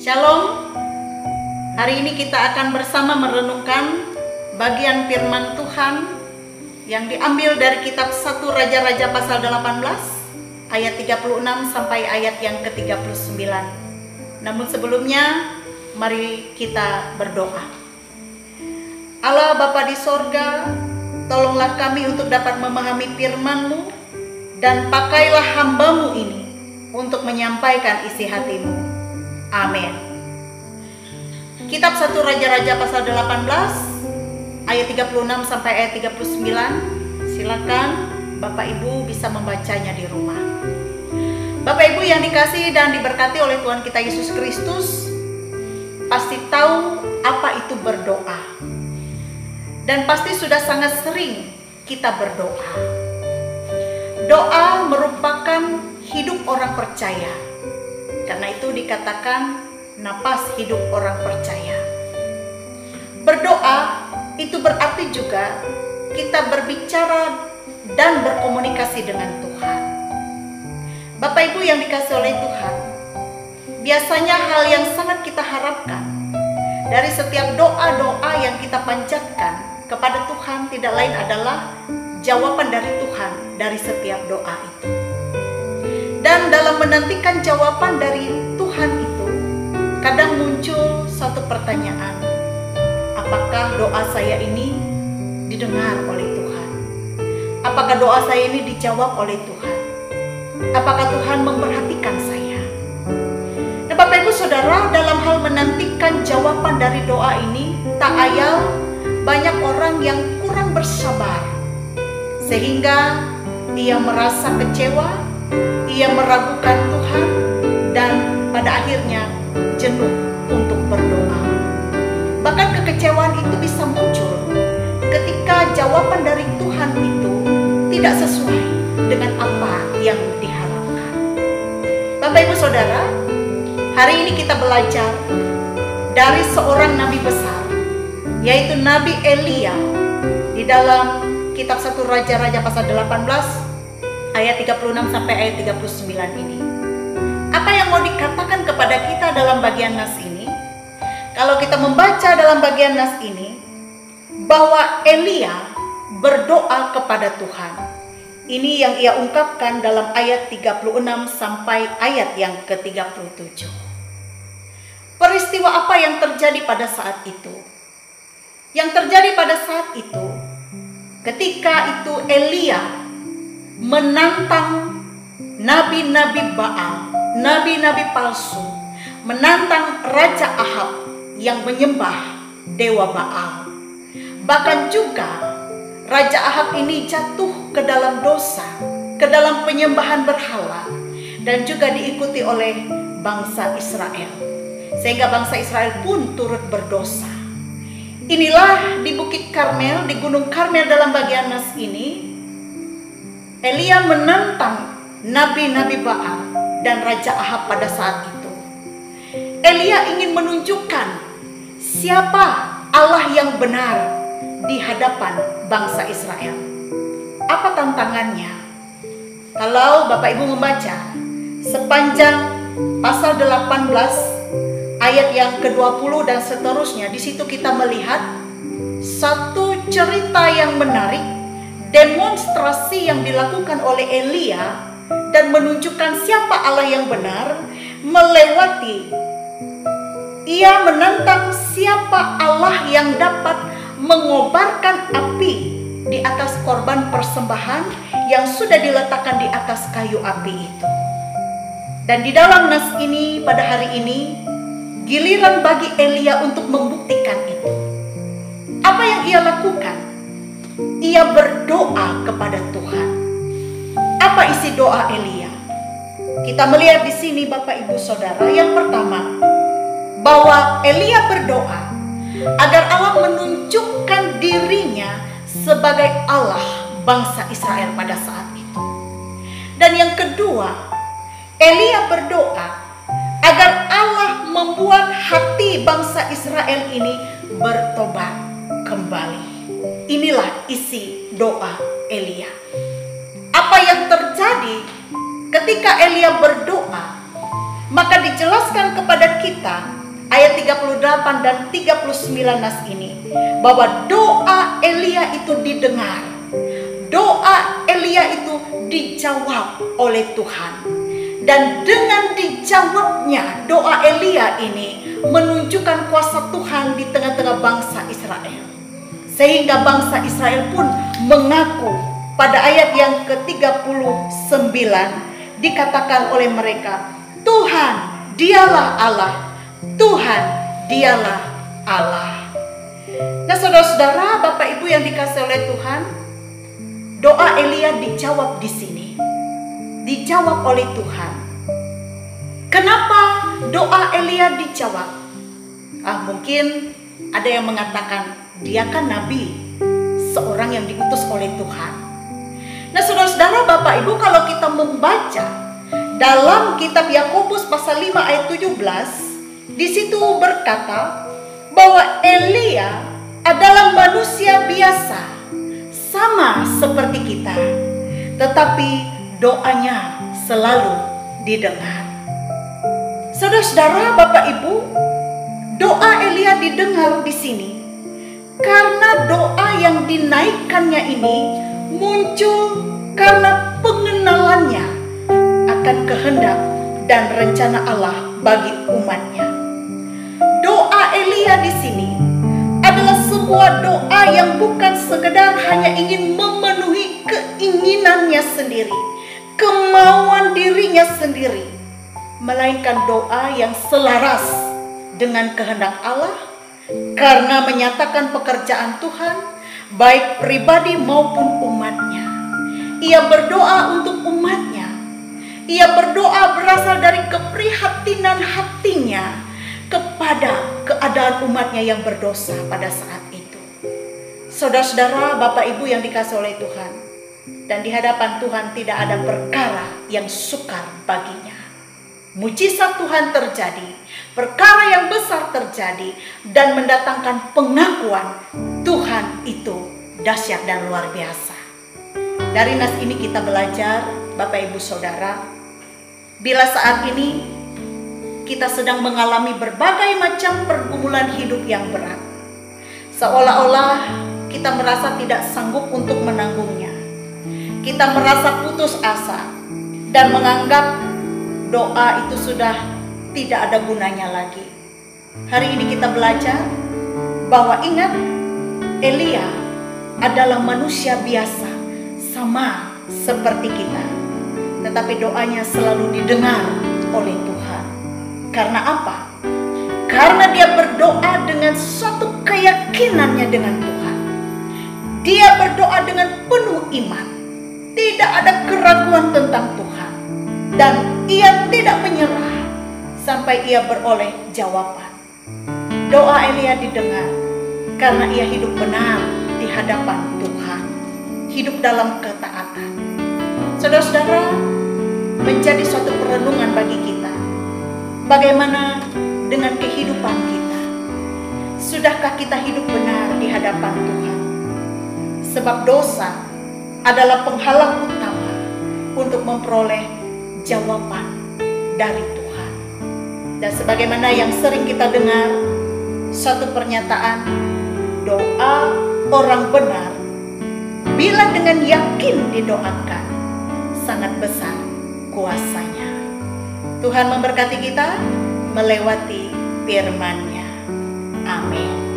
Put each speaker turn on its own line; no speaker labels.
Shalom. Hari ini kita akan bersama merenungkan bagian firman Tuhan yang diambil dari kitab 1 Raja-Raja pasal 18 ayat 36 sampai ayat yang ke-39. Namun sebelumnya mari kita berdoa. Allah Bapa di sorga, tolonglah kami untuk dapat memahami firman-Mu dan pakailah hamba-Mu ini untuk menyampaikan isi hati-Mu. Amin. Kitab 1 Raja-Raja pasal 18 ayat 36 sampai ayat 39. Silakan Bapak Ibu bisa membacanya di rumah. Bapak Ibu yang dikasihi dan diberkati oleh Tuhan kita Yesus Kristus, pasti tahu apa itu berdoa. Dan pasti sudah sangat sering kita berdoa. Doa merupakan hidup orang percaya. Karena itu dikatakan napas hidup orang percaya. Berdoa itu berarti juga kita berbicara dan berkomunikasi dengan Tuhan. Bapak Ibu yang dikasihi oleh Tuhan, biasanya hal yang sangat kita harapkan dari setiap doa-doa yang kita panjatkan kepada Tuhan tidak lain adalah jawaban dari Tuhan dari setiap doa itu. Dan dalam menantikan jawaban dari Tuhan itu, kadang muncul satu pertanyaan, apakah doa saya ini didengar oleh Tuhan? Apakah doa saya ini dijawab oleh Tuhan? Apakah Tuhan memperhatikan saya? Nah Bapak Ibu Saudara, dalam hal menantikan jawaban dari doa ini, tak ayal banyak orang yang kurang bersabar, sehingga ia merasa kecewa, ia meragukan Tuhan, dan pada akhirnya jenuh untuk berdoa. Bahkan kekecewaan itu bisa muncul ketika jawaban dari Tuhan itu tidak sesuai dengan apa yang diharapkan. Bapak Ibu Saudara, hari ini kita belajar dari seorang nabi besar, yaitu Nabi Elia, di dalam kitab 1 Raja-Raja pasal 18 ayat 36 sampai ayat 39 ini. Apa yang mau dikatakan kepada kita dalam bagian nas ini? Kalau kita membaca dalam bagian nas ini, bahwa Elia berdoa kepada Tuhan. Ini yang ia ungkapkan dalam ayat 36 sampai ayat yang ke-37. Peristiwa apa yang terjadi pada saat itu? Yang terjadi pada saat itu, ketika itu Elia menantang nabi-nabi Baal, nabi-nabi palsu, menantang Raja Ahab yang menyembah dewa Baal. Bahkan juga Raja Ahab ini jatuh ke dalam dosa, ke dalam penyembahan berhala, dan juga diikuti oleh bangsa Israel, sehingga bangsa Israel pun turut berdosa. Inilah di Bukit Karmel, di Gunung Karmel dalam bagian nas ini, Elia menantang nabi-nabi Baal dan Raja Ahab pada saat itu. Elia ingin menunjukkan siapa Allah yang benar di hadapan bangsa Israel. Apa tantangannya? Kalau Bapak Ibu membaca sepanjang pasal 18 ayat yang ke-20 dan seterusnya, di situ kita melihat satu cerita yang menarik, demonstrasi yang dilakukan oleh Elia dan menunjukkan siapa Allah yang benar, melewati ia menantang siapa Allah yang dapat mengobarkan api di atas korban persembahan yang sudah diletakkan di atas kayu api itu. Dan di dalam nas ini pada hari ini, giliran bagi Elia untuk membuktikan itu. Apa yang ia lakukan? Ia berdoa kepada Tuhan. Apa isi doa Elia? Kita melihat di sini Bapak Ibu Saudara, yang pertama, bahwa Elia berdoa agar Allah menunjukkan dirinya sebagai Allah bangsa Israel pada saat itu. Dan yang kedua, Elia berdoa agar Allah membuat hati bangsa Israel ini bertobat kembali. Inilah isi doa Elia. Apa yang terjadi ketika Elia berdoa? Maka dijelaskan kepada kita ayat 38 dan 39 nas ini, bahwa doa Elia itu didengar. Doa Elia itu dijawab oleh Tuhan. Dan dengan dijawabnya doa Elia ini menunjukkan kuasa Tuhan di tengah-tengah bangsa Israel. Sehingga bangsa Israel pun mengaku pada ayat yang ke-39 dikatakan oleh mereka, Tuhan dialah Allah, Tuhan dialah Allah. Nah saudara-saudara, Bapak Ibu yang dikasihi oleh Tuhan, doa Elia dijawab di sini. Dijawab oleh Tuhan. Kenapa doa Elia dijawab? Mungkin ada yang mengatakan dia kan nabi, seorang yang diutus oleh Tuhan. Nah saudara-saudara, Bapak Ibu, kalau kita membaca dalam kitab Yakobus pasal 5 ayat 17, di situ berkata bahwa Elia adalah manusia biasa, sama seperti kita, tetapi doanya selalu didengar. Saudara-saudara, Bapak Ibu, doa Elia didengar di sini karena doa yang dinaikkannya ini muncul karena pengenalannya akan kehendak dan rencana Allah bagi umatnya. Doa Elia di sini adalah sebuah doa yang bukan sekedar hanya ingin memenuhi keinginannya sendiri, kemauan dirinya sendiri, melainkan doa yang selaras dengan kehendak Allah karena menyatakan pekerjaan Tuhan baik pribadi maupun umatnya. Ia berdoa untuk umatnya. Ia berdoa berasal dari keprihatinan hatinya kepada keadaan umatnya yang berdosa pada saat itu. Saudara-saudara, Bapak Ibu yang dikasihi oleh Tuhan, dan di hadapan Tuhan tidak ada perkara yang sukar baginya. Mujizat Tuhan terjadi, perkara yang besar terjadi, dan mendatangkan pengakuan Tuhan itu dahsyat dan luar biasa. Dari nas ini kita belajar, Bapak Ibu Saudara, bila saat ini kita sedang mengalami berbagai macam pergumulan hidup yang berat, seolah-olah kita merasa tidak sanggup untuk menanggungnya. Kita merasa putus asa dan menganggap doa itu sudah tidak ada gunanya lagi. Hari ini kita belajar bahwa ingat, Elia adalah manusia biasa, sama seperti kita. Tetapi doanya selalu didengar oleh Tuhan. Karena apa? Karena dia berdoa dengan suatu keyakinannya dengan Tuhan. Dia berdoa dengan penuh iman. Tidak ada keraguan tentang Tuhan. Dan ia tidak menyerah sampai ia beroleh jawaban. Doa Elia didengar karena ia hidup benar di hadapan Tuhan. Hidup dalam ketaatan. Saudara-saudara, menjadi suatu perenungan bagi kita. Bagaimana dengan kehidupan kita? Sudahkah kita hidup benar di hadapan Tuhan? Sebab dosa adalah penghalang utama untuk memperoleh jawaban dari Tuhan. Dan sebagaimana yang sering kita dengar, satu pernyataan, doa orang benar bila dengan yakin didoakan, sangat besar kuasanya. Tuhan memberkati kita melewati firman-Nya. Amin.